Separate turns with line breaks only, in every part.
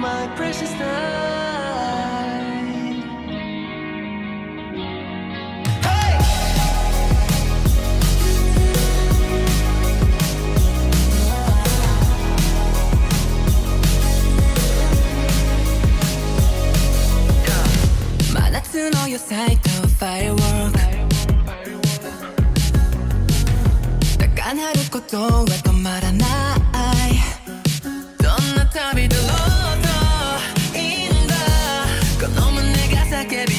My precious night. Hey!
真夏の夜サイト Firework 高鳴ることは止まらないどんな旅だろうといいんだこの胸が叫び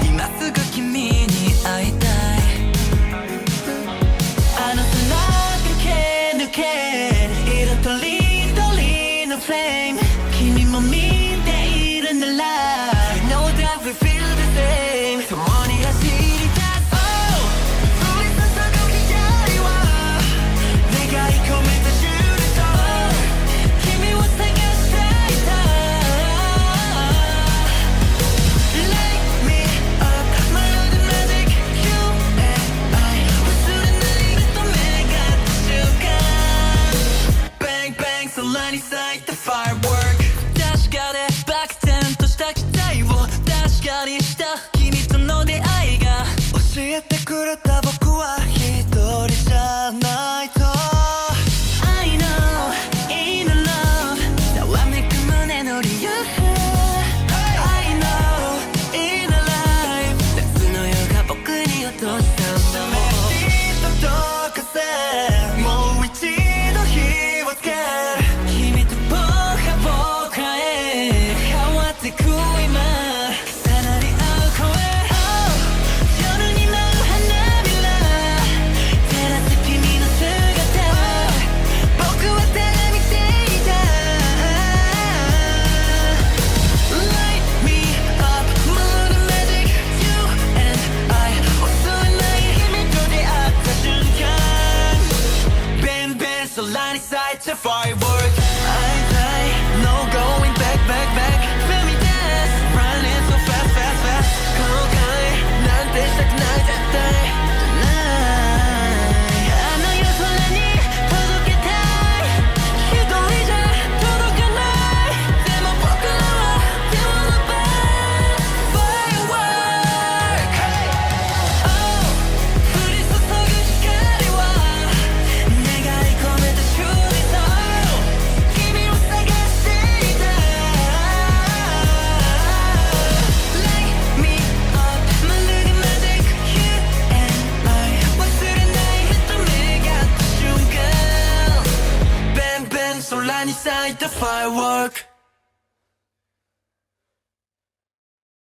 今すぐ君に会いたいあの空駆け抜け色とりどりのフレーム君も見ているなら No doubt we feel the same 共に走り出そう降り注ぐ光は願い込めたシュールと君を探していた Light me up まるでマジック You and I 忘れないでと目が合った瞬間 Bang bang 空に咲いた Firework 確かで漠然とした期待を確かにした君との出会いが教えてくれた僕は一人じゃないと I know in love ざわめく胸の理由 I know in life 夏の夜が僕に落としたの届かせもう一度火をつける君と僕が僕へ変わってく今重なり合う声 Oh 夜に舞う花びら照らす君の姿僕はただ見ていた Light me up まるでマジック You and I 忘れない君と出会った瞬間 Bang bang 空に咲いた Firework 会いたい No going back back back 踏み出す Running so fast fast fast 後悔なんてしたくない絶対ないあの夜空に届けたい一人じゃ届かないでも僕らは手を伸ばす Firework Oh 降り注ぐ光は願い込めたシュールと君を探していた Light me up まるでマジック You and I 忘れないでと目が合った瞬間 Bang bang 空に咲いた Firework